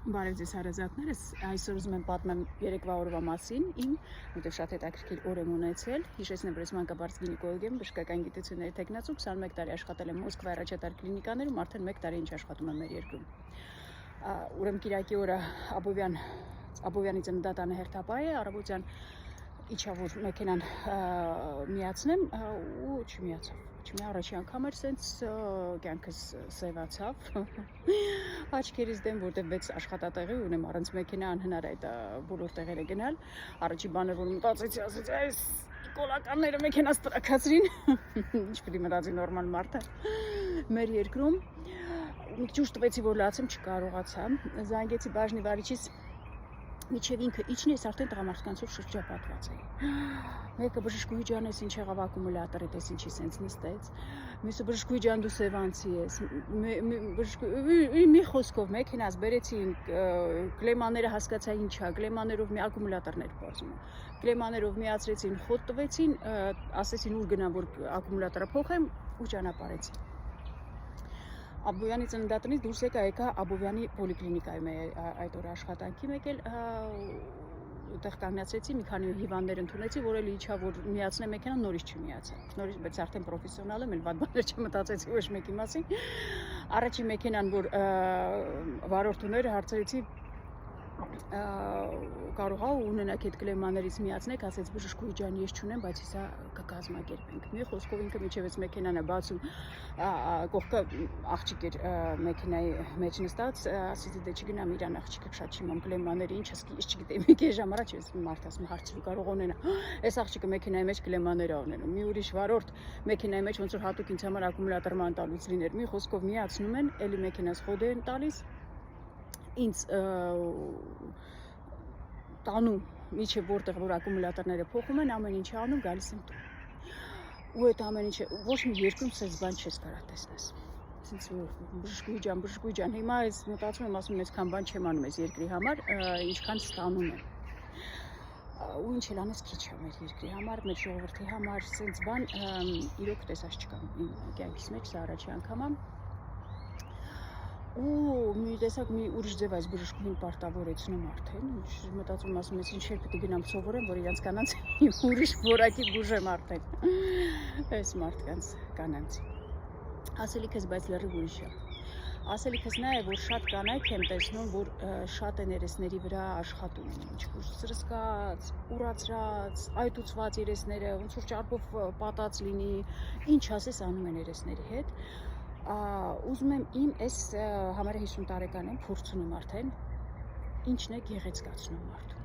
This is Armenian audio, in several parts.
Բարև ձեզ հարազատներս, այսօր ուզում եմ պատմեմ երեկվա օրվա մասին իմ, որտեղ շատ հետաքրքիր օր եմ ունեցել։ Հիշեցնեմ, որ ես մանկաբարձ գինեկոլոգ եմ, բժշկական գիտությունների թեկնածու, 21 տարի աշխատել եմ Մոսկվայի առաջատար կլինիկաներում, արդեն 1 տարի ինչ աշխատում եմ մեր երկրում։ Ուրեմն կիրակի օրը Աբովյանի ծննդատանը հերթապահ է, առավոտյան իջա որ մեքենան միացնեմ ու չմիացավ։ Առաջի անգամ էր սենց կյանքս սևացավ աչքերից դեմ, որտեղ 6 աշխատատեղի ունեմ, առանց մեքենա անհնար է այդ բոլոր տեղերը գնալ։ Առաջի բանը որ մտածեցի, ասեցի, այս կոլականները մեքենաս տրաքացրին, ինչ պիտի մտածի նորմալ մարդը մեր երկրում։ Մի քիչ ուշ տվեցի, որ լացեմ, չկարողացա։ Զանգեցի բաժնի վարիչից, միջև ինքը իջնի, ես արդեն տղամարդկանցով շրջապատված էի։ Մեկը բժշկուհի ջան, ես ինչ եղավ ակումուլատորը, տես ինչի սենց նստեց։ Մյուսը բժշկուհի ջան, դու սևանցի ես։ Մի խոսքով մեքենաս բերեցին, կլեմաները հասկացա ինչա, կլեմաներով մի ակումուլատորներ բարձում։ Կլեմաներով միացրեցին, խոտ տվեցին, ասեցին ուր գնամ, որ ակումուլատորը փոխեմ ու ճանապարհեցի։ Աբովյանի ծննդատնից դուրս եկա Աբովյանի պոլիկլինիկայում է այդ օրը աշխատանքի եկել, այդտեղ կանգնացրեցի, մի քանի հիվանդներ ընդունեցի, որ էլի իջա որ միացնեմ մեքենան, նորից չմիացա։ Նորից, բայց արդեն պրոֆեսիոնալ եմ, էլ վատ բաներ չմտածեցի ոչ մեկի մասին։ Առաջի մեքենան, որ վարորդ ուներ, հարցրեցի կարող է ունենաք այդ կլեմաներից միացնեք, ասեց բժշկուհի ջան, ես չունեմ, բայց հեսա կկազմակերպենք։ Մի խոսքով ինքը միջև էս մեքենան է բացում, կողքը աղջիկ էր մեքենայի մեջ նստած, ասեցի դե չգնամ իրան աղջիկը շատ չիմամ կլեմաները, ինչ ասկի, ես չգիտեմ, մի քիչ ժամ առաջ ես մարդ ասում հարցրու կարող ունենա։ Այս աղջիկը մեքենայի մեջ կլեմաներ է ունենում։ Մի ուրիշ վարորդ մեքենայի մեջ ոնց որ հատուկ ինձ համար ակումուլատոր ման տալուց լիներ։ Մի խոսքով միացնում են, էլի մեքենաս խոդ են տալիս ինձ տանում միջև որտեղ որ ակումուլատորները փոխում են, ամեն ինչ անում, գալիս եմ տուն։ Ու այդ ամեն ինչը ոչ մի երկրում սենց բան չես կարող տեսնես։ Սենց բժշկուհի ջան, հիմա ես մտածում եմ, ասում եմ, այսքան բան չեմ անում այս երկրի համար, ինչքան ստանում եմ։ Ու ինչ էլ անես քիչ է մեր երկրի համար, մեր ժողովրդի համար, սենց բան իրոք տեսած չկա իմ կյանքիս մեջ, սա առաջի անգամ է։ Ու մի տեսակ մի ուրիշ ձև այս բժշկուհին պարտավորեցնում արդեն, մտածում ասում ես ինչեր պիտի գնամ սովորեմ, որ իրանց կանանց ուրիշ որակի բուժեմ արդեն, այս մարդկանց կանանց։ Ասելիքս բայց լրիվ ուրիշ է։ Ասելիքս նա է, որ շատ կանայք եմ տեսնում, որ շատ են երեսների վրա աշխատում, ինչ-որ սրսկած, ուրացրած, այտուցված երեսները, ոնց որ ճարպով պատած լինի, ինչ ասես անում են երեսների հետ։ Ուզում եմ իմ այս համարը 50 տարեկան եմ, փորձում եմ արդեն, ինչն է գեղեցկացնում մարդուն,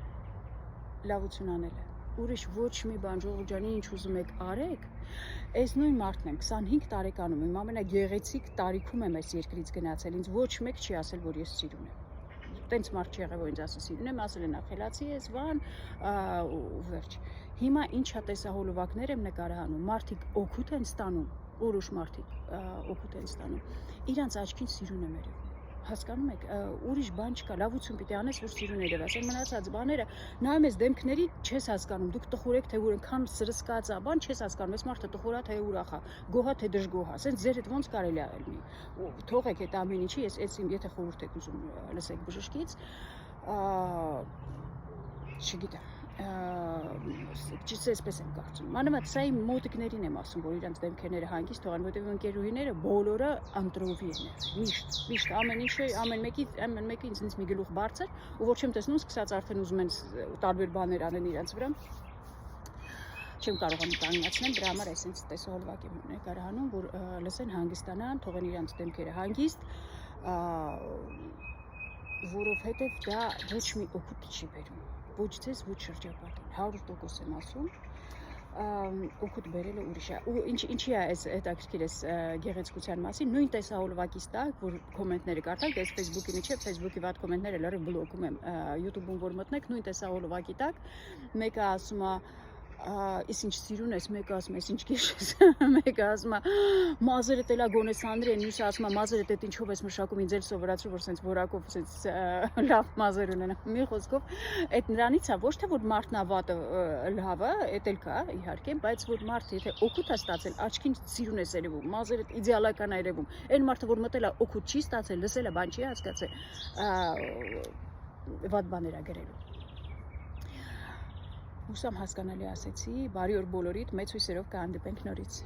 լավություն անելը, ուրիշ ոչ մի բան, ժողովուրդ ջան, ինչ ուզում եք արեք, այս նույն մարդն եմ, 25 տարեկանում եմ, ամենագեղեցիկ տարիքում եմ այս երկրից գնացել, ինձ ոչ մեկ չի ասել, որ ես սիրուն եմ, տենց մարդ չի եղել, որ ինձ ասել սիրուն եմ, ասել են խելացի ես, վան, ու վերջ, հիմա ինչա տեսահոլովակներ եմ նկարահանում, մարդիկ օգուտ են ստանում, որոշ մարդիկ օգուտ են ստանում, իրանց աչքին սիրուն եմ երևում, հասկանում եք, ուրիշ բան չկա, լավություն պիտի անես, որ սիրուն է երևաս, այն մնացած բաները, նայում ես դեմքների չես հասկանում, դուք տխուր եք, թե որքան սրսկած է, բան չես հասկանում, այս մարդը տխուր է, թե ուրախ է, գոհ է, թե դժգոհ է, ասենց ձեր հետ ոնց կարելի է լինի, թողեք այդ ամեն ինչի, ես եթե խորհուրդ եք ուզում լսեք բժշկից, չգիտեմ Չսեսպես եմ կարծում, մանավանդ սա իմ մոտիկներին եմ ասում, որ իրանց դեմքերները հանգիստ թողան, որտեղ ընկերուհիները բոլորը անտրովի են եղել, միշտ, ամեն մեկը ինձ մի գլուխ բարձր, ու որ չեմ տեսնում, սկսած արդեն ուզում են տարբեր բաներ անեն իրանց վրա, չեմ կարողանում կանգնացնել, դրա համար այսպես տեսահոլովակ եմ նկարահանում, որ լսեն հանգստանան, թողեն իրանց դեմքերը հանգիստ, որովհետև դա ոչ մի օգուտ չի բերում, ոչ ձեզ, ոչ շրջապատին, 100% եմ ասում, օգուտ բերելը ուրիշ է, ու ինչի է այս հետաքրքիր այս գեղեցկության մասին, նույն տեսահոլովակից տակ, որ կոմենտները կարդաք, այս Facebook-ի միջև, Facebook-ի վատ կոմենտները լրիվ բլոկում եմ, YouTube-ում որ մտնեք, նույն տեսահոլովակի տակ, մեկը ասում է Ես ինչ սիրուն ես, մեկը ասում է, ինչ քիչ ես, մեկը ասում է, մազերը տելա գոնե սանդրի են, մյուսը ասում է, մազերը տետ ինչով ես մշակում, ինձ էլ սովորացրու, որ սենց որակով սենց լավ մազեր ունենա։ Մի խոսքով, այդ նրանից է, ոչ թե որ մարդն է վատը լավը, էդ էլ կա, իհարկե, բայց որ մարդը եթե օգուտ է ստացել, աչքին սիրուն ես երևում, մազերը իդեալական է երևում։ Այն մարդը, որ մտել է օգուտ չի ստացել, լսել է, բան չի հասկացել, վատ բաներ է գրելու։ Հուսամ հասկանալի ասեցի, բարի օր բոլորիդ, մեծ հույսերով կհանդիպենք նորից։